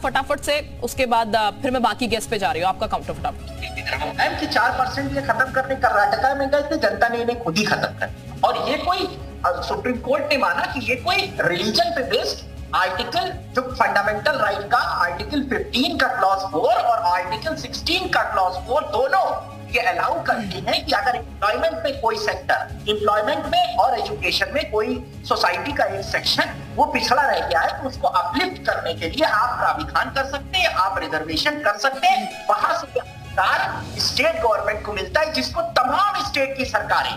फटाफट से, उसके बाद फिर मैं बाकी गेस्ट पे जा रही हूँ। आपका काउंटर फटाफट। कि 4% ये खत्म करने कर्नाटका में गए थे, जनता ने इन्हें खुद ही खत्म कर। और ये कोई सुप्रीम कोर्ट ने माना कि ये कोई रिलीजन पे बेस्ड आर्टिकल, जो फंडामेंटल राइट का आर्टिकल 15 का क्लॉज 4 और आर्टिकल 16 का क्लॉज 4 दोनों ये अलाउ करती है कि अगर एम्प्लॉयमेंट में कोई सेक्टर, एम्प्लॉयमेंट में और एजुकेशन में कोई सोसाइटी का एक सेक्शन वो पिछड़ा रह गया है, तो उसको अपलिफ्ट करने के लिए आप प्राविधान कर सकते हैं, आप रिजर्वेशन कर सकते हैं। वहां से अधिकार स्टेट गवर्नमेंट को मिलता है, जिसको तमाम स्टेट की सरकारें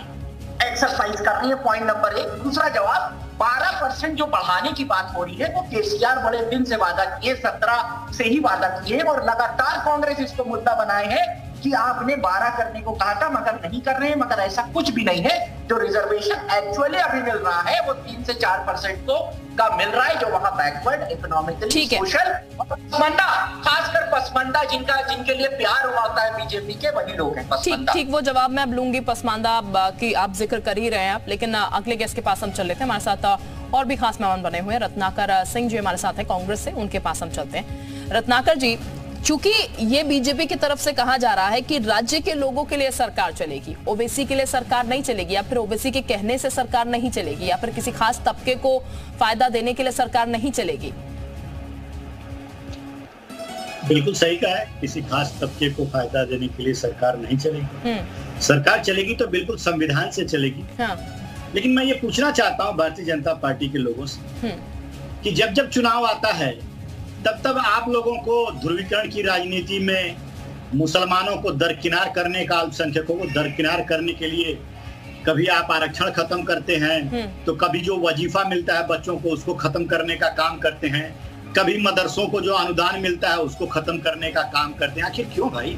एक्सरसाइज कर रही है। Point number 1। दूसरा जवाब, 12% जो बढ़ाने की बात हो रही है वो केसीआर बड़े दिन से वादा किए, 17 से ही वादा किए और लगातार कांग्रेस इसको मुद्दा बनाए हैं कि आपने 12 करने को कहा था मगर नहीं कर रहे हैं। मगर ऐसा कुछ भी नहीं है। जो रिजर्वेशन एक्चुअली अभी मिल रहा है वो 3 से 4% को का मिल रहा है, जो वहां बैकवर्ड इकोनॉमिकली, सोशल, पसमानदा, खासकर पसमानदा जिनके लिए प्यार हुआ होता है बीजेपी के, वही लोग हैं पसमानदा। ठीक, वो जवाब मैं अब लूंगी पसमानदा की, आप जिक्र कर ही रहे हैं आप, लेकिन अगले गेस्ट के पास हम चल लेते हैं। हमारे साथ और भी खास मेहमान बने हुए हैं। रत्नाकर सिंह जी हमारे साथ है कांग्रेस से, उनके पास हम चलते हैं। रत्नाकर जी, चूंकि ये बीजेपी की तरफ से कहा जा रहा है कि राज्य के लोगों के लिए सरकार चलेगी, ओबीसी के लिए सरकार नहीं चलेगी, या फिर ओबीसी के कहने से सरकार नहीं चलेगी, या फिर किसी खास तबके को फायदा देने के लिए सरकार नहीं चलेगी। बिल्कुल सही कहा है, किसी खास तबके को फायदा देने के लिए सरकार नहीं चलेगी। सरकार चलेगी तो बिल्कुल संविधान से चलेगी। हाँ। लेकिन मैं ये पूछना चाहता हूँ भारतीय जनता पार्टी के लोगों से कि जब जब चुनाव आता है तब आप लोगों को ध्रुवीकरण की राजनीति में मुसलमानों को दरकिनार करने का, अल्पसंख्यकों को दरकिनार करने के लिए कभी आप आरक्षण खत्म करते हैं, तो कभी जो वजीफा मिलता है बच्चों को उसको खत्म करने का काम करते हैं, कभी मदरसों को जो अनुदान मिलता है उसको खत्म करने का काम करते हैं। आखिर क्यों भाई?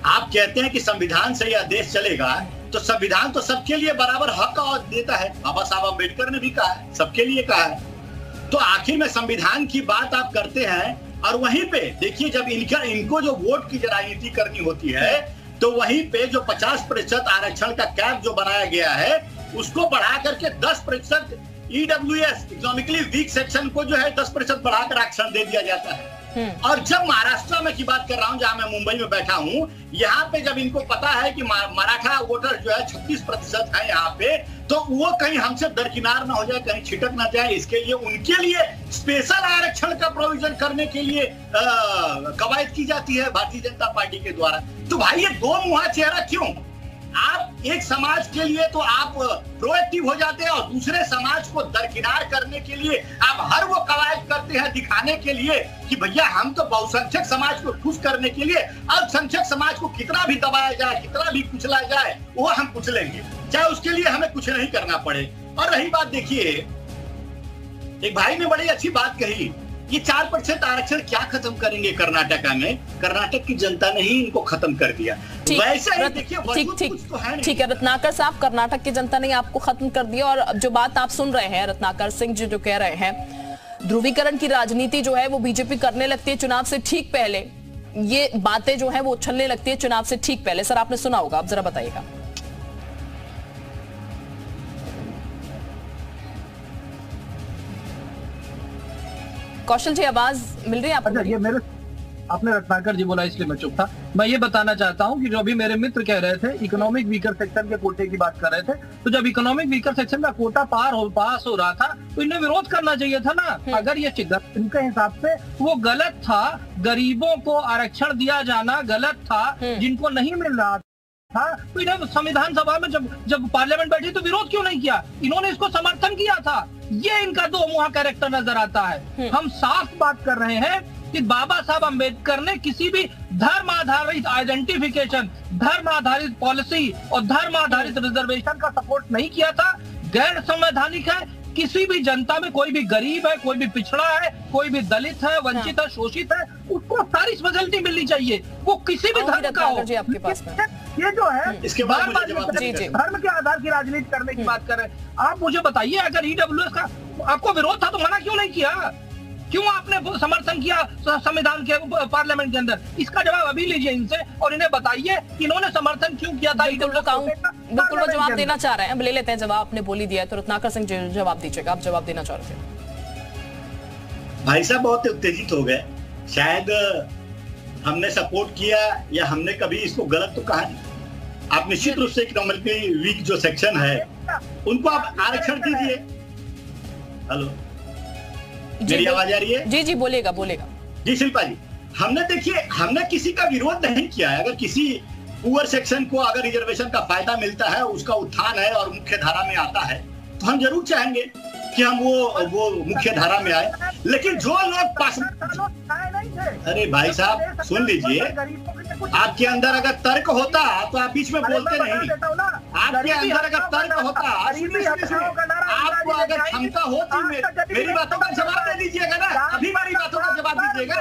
आप कहते हैं कि संविधान से यह देश चलेगा, तो संविधान तो सबके लिए बराबर हक और देता है। बाबा साहब अम्बेडकर ने भी कहा है, सबके लिए कहा है। तो आखिर में संविधान की बात आप करते हैं और वहीं पे देखिए, जब इनको जो वोट की राजनीति करनी होती है तो वहीं पे जो 50% आरक्षण का कैप जो बनाया गया है उसको बढ़ा करके 10% ईडब्ल्यूएस, इकोनॉमिकली वीक सेक्शन को जो है 10% बढ़ाकर आरक्षण दे दिया जाता है। और जब महाराष्ट्र में की बात कर रहा हूं, जहां मैं मुंबई में बैठा हूं, यहाँ पे जब इनको पता है कि मराठा वोटर जो है 36% है यहाँ पे, तो वो कहीं हमसे दरकिनार ना हो जाए, कहीं छिटक ना जाए, इसके लिए उनके लिए स्पेशल आरक्षण का प्रोविजन करने के लिए कवायद की जाती है भारतीय जनता पार्टी के द्वारा। तो भाई ये दो मुहा चेहरा क्यों? आप एक समाज के लिए तो आप प्रोएक्टिव हो जाते हैं और दूसरे समाज को दरकिनार करने के लिए आप हर वो कवायद करते हैं दिखाने के लिए कि भैया हम तो बहुसंख्यक समाज को खुश करने के लिए अल्पसंख्यक समाज को कितना भी दबाया जाए, कितना भी कुचला जाए, वो हम कुचलेंगे, चाहे उसके लिए हमें कुछ नहीं करना पड़े। और रही बात, देखिए एक भाई ने बड़ी अच्छी बात कही, ये 4% आरक्षण क्या खत्म करेंगे कर्नाटका में? कर्नाटक की जनता ने ही इनको खत्म कर दिया। वैसे ही देखिए, ठीक है रत्नाकर साहब, कर्नाटक की जनता ने आपको खत्म कर दिया। और जो बात आप सुन रहे हैं रत्नाकर सिंह जी जो कह रहे हैं, ध्रुवीकरण की राजनीति जो है वो बीजेपी करने लगती है चुनाव से ठीक पहले, ये बातें जो है वो उछलने लगती है चुनाव से ठीक पहले। सर आपने सुना होगा, आप जरा बताइएगा। कौशल जी आवाज मिल रही है आपको? अच्छा, ये मेरे आपने रत्नाकर जी बोला इसलिए मैं चुप था। मैं ये बताना चाहता हूँ कि जो अभी मेरे मित्र कह रहे थे इकोनॉमिक वीकर सेक्शन के कोटे की बात कर रहे थे, तो जब इकोनॉमिक वीकर सेक्शन का कोटा पास हो रहा था तो इन्हें विरोध करना चाहिए था ना। अगर ये इनके हिसाब से वो गलत था, गरीबों को आरक्षण दिया जाना गलत था, जिनको नहीं मिल रहा था, तो इन्हें संविधान सभा में जब पार्लियामेंट बैठी तो विरोध क्यों नहीं किया? इन्होंने इसको समर्थन किया था। ये इनका दो मुहा कैरेक्टर नजर आता है। हम साफ बात कर रहे हैं कि बाबा साहब अम्बेडकर ने किसी भी धर्म आधारित आइडेंटिफिकेशन, धर्म आधारित पॉलिसी और धर्म आधारित रिजर्वेशन का सपोर्ट नहीं किया था। गैर संवैधानिक है। किसी भी जनता में कोई भी गरीब है, कोई भी पिछड़ा है, कोई भी दलित है, वंचित है, शोषित है, उसको सारी फैसिलिटी मिलनी चाहिए, वो किसी भी धर्म का हो। आपके पास में ये जो है इसके बाद धर्म के आधार की राजनीति करने की बात कर रहे हैं। आप मुझे बताइए, अगर ईडब्ल्यूएस का आपको विरोध था तो मना क्यों नहीं किया? क्यों आपने समर्थन किया संविधान के पार्लियामेंट के अंदर? इसका जवाब अभी लीजिए इनसे और इन्हें बताइए कि इन्होंने समर्थन क्यों किया था। बिल्कुल वो जवाब देना चाह रहे हैं, ले लेते हैं जवाब। आपने बोली दिया है तो रत्नाकर सिंह जवाब दीजिएगा, आप जवाब देना चाह रहे थे। भाई साहब बहुत उत्तेजित हो गए। शायद हमने सपोर्ट किया या हमने कभी इसको गलत तो कहा नहीं। आप निश्चित रूप से इकोनॉमिकली वीक जो सेक्शन है उनको आप आरक्षण दीजिए। हेलो, मेरी आवाज आ रही है? जी जी, बोलेगा बोलेगा। जी शिल्पा जी, हमने देखिए, हमने किसी का विरोध नहीं किया है। अगर किसी पुअर सेक्शन को अगर रिजर्वेशन का फायदा मिलता है, उसका उत्थान है और मुख्य धारा में आता है, तो हम जरूर चाहेंगे कि हम वो मुख्य धारा में आए। लेकिन जो लोग पास, अरे भाई साहब सुन लीजिए, आपके अंदर अगर तर्क होता तो आप बीच में बोलते नहीं। आपके अंदर अगर तर्क होता, आपको अगर क्षमता होती, मेरी बातों का जवाब दे दीजिएगा ना, अभी मेरी बातों का जवाब दीजिएगा।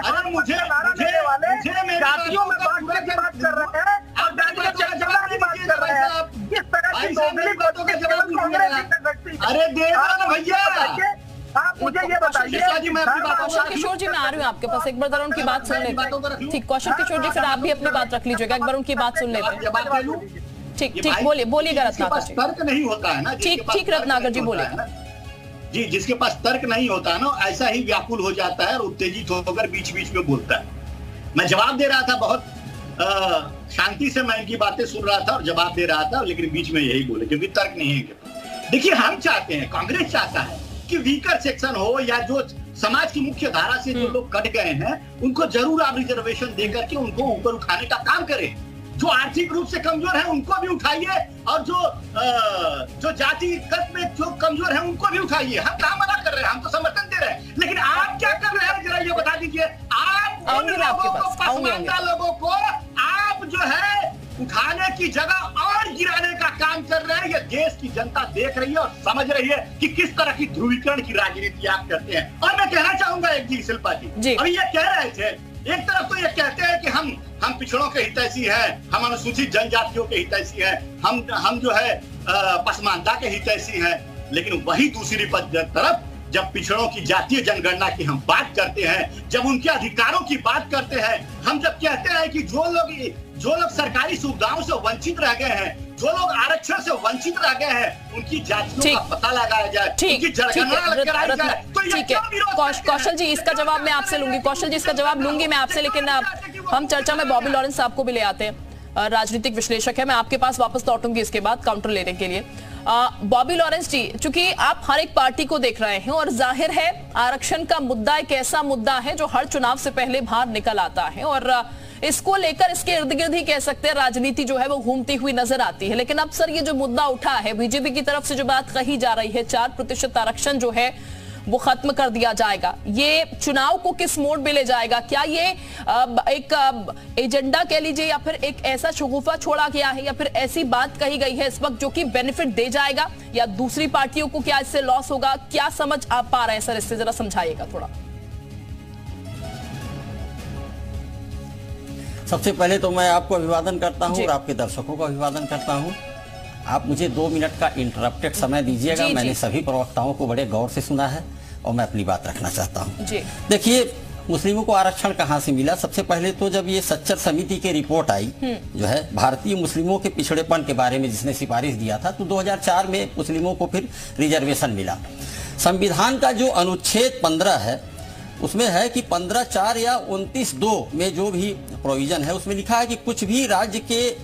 अरे मुझे मेरी बातों का पूरा जवाब कर रहे हैं, आप मेरी बातों का जवाब नहीं दीजिएगा भाई साहब। भाई साहब मेरी बातों का जवाब दीजिएगा। अरे दे दो ना भैया, आप मुझे ये बताइए। कौशल किशोर जी, मैं आ रही हूँ आपके पास, एक बार जरा उनकी बात सुन लेते हैं। ठीक, कौशल किशोर जी, फिर आप भी अपनी बात रख लीजिएगा, एक बार उनकी बात सुन लेते हैं। ठीक ठीक, बोलिएगा रत्नाकर जी। तर्क नहीं होता है ना, ठीक ठीक रत्नाकर जी बोलिए। जी, जिसके पास तर्क नहीं होता है ना, ऐसा ही व्याकुल हो जाता है और उत्तेजित होकर बीच बीच में बोलता है। मैं जवाब दे रहा था, बहुत शांति से मैं इनकी बातें सुन रहा था और जवाब दे रहा था, लेकिन बीच में यही बोले क्योंकि तर्क नहीं है। देखिए, हम चाहते हैं, कांग्रेस चाहता है कि वीकर सेक्शन हो या जो समाज की मुख्य धारा से जो लोग कट गए हैं, उनको जरूर आप रिजर्वेशन देकर के उनको ऊपर उठाने का काम करें। जो आर्थिक रूप से कमजोर है उनको भी उठाइए, और जो जातिगत में जो कमजोर है उनको भी उठाइए। हम कहाँ मना कर रहे हैं, हम तो समर्थन दे रहे हैं, लेकिन आप क्या कर रहे हैं जरा ये बता दीजिए। आप उन लोगों को, पसमानदा लोगों को आप जो है उठाने की जगह और गिराने का काम कर रहे हैं। ये देश की जनता देख रही है और समझ रही है कि किस तरह की ध्रुवीकरण की राजनीति आप करते हैं। और मैं कहना चाहूंगा एक चीज शिल्पा जी, अभी ये कह रहे थे, एक तरफ तो ये कहते हैं कि हम पिछड़ों के हितैषी हैं, हम अनुसूचित जनजातियों के हितैषी हैं, हम जो है पसमानदा के हितैषी हैं, लेकिन वही दूसरी तरफ जब पिछड़ों की जातीय जनगणना की हम बात करते हैं, जब उनके अधिकारों की बात करते हैं, हम जब कहते हैं कि जो लोग सरकारी सुविधाओं से वंचित रह गए हैं, जो लोग आरक्षण से वंचित रह गए हैं, उनकी जातियों का पता लगाया जाए, उनकी जनगणना कराई जाए। तो ठीक है कौशल जी, इसका जवाब मैं आपसे लूंगी। कौशल जी, इसका जवाब लूंगी मैं आपसे, लेकिन हम चर्चा में बॉबी लॉरेंस साहब को भी ले आते हैं, राजनीतिक विश्लेषक है। मैं आपके पास वापस लौटूंगी इसके बाद काउंटर लेने के लिए। बॉबी लॉरेंस जी, चूंकि आप हर एक पार्टी को देख रहे हैं और जाहिर है आरक्षण का मुद्दा एक ऐसा मुद्दा है जो हर चुनाव से पहले बाहर निकल आता है, और इसको लेकर इसके इर्द गिर्द ही कह सकते हैं राजनीति जो है वो घूमती हुई नजर आती है। लेकिन अब सर, ये जो मुद्दा उठा है, बीजेपी की तरफ से जो बात कही जा रही है, 4% आरक्षण जो है वो खत्म कर दिया जाएगा, ये चुनाव को किस मोड़ में ले जाएगा? क्या ये एक एजेंडा कह लीजिए, या फिर एक ऐसा शगुफा छोड़ा गया है, या फिर ऐसी बात कही गई है इस वक्त जो कि बेनिफिट दे जाएगा, या दूसरी पार्टियों को क्या इससे लॉस होगा? क्या समझ आप पा रहे हैं सर, इससे जरा समझाइएगा थोड़ा। सबसे पहले तो मैं आपको अभिवादन करता हूं और आपके दर्शकों को अभिवादन करता हूं। आप मुझे 2 मिनट का इंटरप्टेड समय दीजिएगा। मैंने सभी प्रवक्ताओं को बड़े गौर से सुना है और मैं अपनी बात रखना चाहता हूं। देखिए, मुस्लिमों को आरक्षण कहां से मिला? सबसे पहले तो जब ये सच्चर समिति की रिपोर्ट आई जो है भारतीय मुस्लिमों के पिछड़ेपन के बारे में, जिसने सिफारिश दिया था, तो 2004 में मुस्लिमों को फिर रिजर्वेशन मिला। संविधान का जो अनुच्छेद 15 है उसमें है कि 15(4) या 29(2) में जो भी प्रोविजन है उसमें लिखा है कि कुछ भी राज्य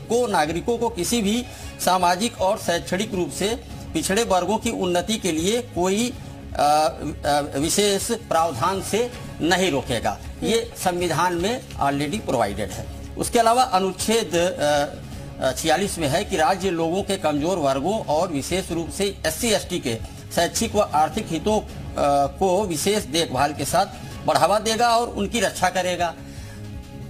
को नागरिकों को किसी भी सामाजिक और शैक्षणिक रूप से पिछड़े वर्गों की उन्नति के लिए कोई विशेष प्रावधान से नहीं रोकेगा। ये संविधान में ऑलरेडी प्रोवाइडेड है। उसके अलावा अनुच्छेद 46 में है कि राज्य लोगों के कमजोर वर्गों और विशेष रूप से SC/ST के शैक्षिक व आर्थिक हितों को विशेष देखभाल के साथ बढ़ावा देगा और उनकी रक्षा करेगा।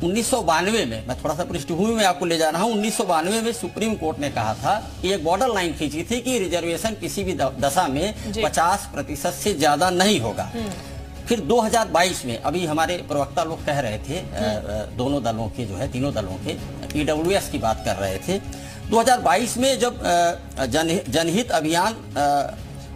1992 में, मैं थोड़ा सा पृष्ठभूमि में आपको ले जा रहा हूँ, 1992 में सुप्रीम कोर्ट ने कहा था कि एक बॉर्डर लाइन खींची थी कि रिजर्वेशन किसी भी दशा में 50% से ज्यादा नहीं होगा। फिर 2022 में, अभी हमारे प्रवक्ता लोग कह रहे थे, दोनों दलों के जो है, तीनों दलों के EWS की बात कर रहे थे, 2022 में जब जनहित अभियान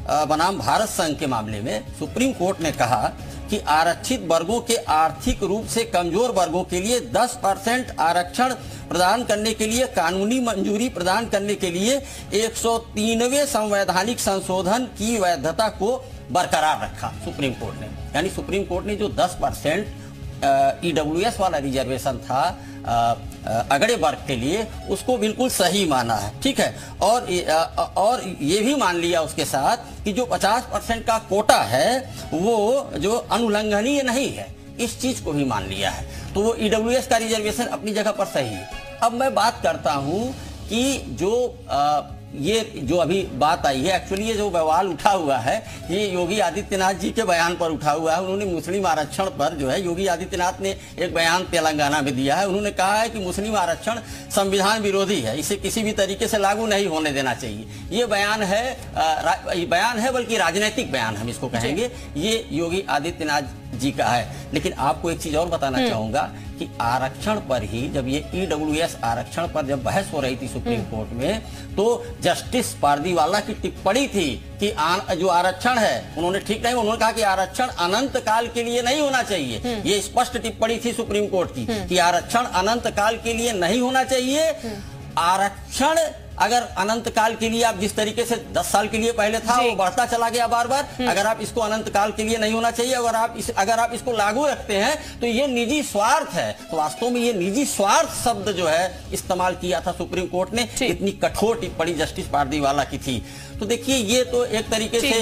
बनाम भारत संघ के मामले में सुप्रीम कोर्ट ने कहा कि आरक्षित वर्गों के आर्थिक रूप से कमजोर वर्गों के लिए 10% आरक्षण प्रदान करने के लिए कानूनी मंजूरी प्रदान करने के लिए 103वें संवैधानिक संशोधन की वैधता को बरकरार रखा सुप्रीम कोर्ट ने। यानी सुप्रीम कोर्ट ने जो 10% ईडब्ल्यूएस वाला रिजर्वेशन था अगड़े वर्ग के लिए, उसको बिल्कुल सही माना है, ठीक है। और ये भी मान लिया उसके साथ कि जो 50% का कोटा है वो जो अनुल्लंघनीय नहीं है, इस चीज को भी मान लिया है। तो वो ईडब्ल्यूएस का रिजर्वेशन अपनी जगह पर सही है। अब मैं बात करता हूं कि जो ये जो अभी बात आई है, एक्चुअली ये जो बवाल उठा हुआ है ये योगी आदित्यनाथ जी के बयान पर उठा हुआ है। उन्होंने मुस्लिम आरक्षण पर जो है, योगी आदित्यनाथ ने एक बयान तेलंगाना में दिया है। उन्होंने कहा है कि मुस्लिम आरक्षण संविधान विरोधी है, इसे किसी भी तरीके से लागू नहीं होने देना चाहिए। ये बयान है बल्कि राजनीतिक बयान हम इसको कहेंगे, ये योगी आदित्यनाथ जी का है। लेकिन आपको एक चीज और बताना चाहूंगा कि आरक्षण पर ही, जब ये ईडब्ल्यूएस आरक्षण पर जब बहस हो रही थी सुप्रीम कोर्ट में, तो जस्टिस पारदीवाला की टिप्पणी थी कि जो आरक्षण है, उन्होंने ठीक नहीं, उन्होंने कहा कि आरक्षण अनंत काल के लिए नहीं होना चाहिए। ये स्पष्ट टिप्पणी थी सुप्रीम कोर्ट की कि आरक्षण अनंत काल के लिए नहीं होना चाहिए। आरक्षण अगर अनंत काल के लिए, आप जिस तरीके से 10 साल के लिए पहले था वो बढ़ता चला गया बार बार, अगर आप इसको अनंत काल के लिए नहीं होना चाहिए, अगर आप इसको लागू रखते हैं तो ये निजी स्वार्थ है। तो वास्तव में ये निजी स्वार्थ शब्द जो है इस्तेमाल किया था सुप्रीम कोर्ट ने, इतनी कठोर टिप्पणी जस्टिस पारदीवाला की थी। तो देखिए ये तो एक तरीके से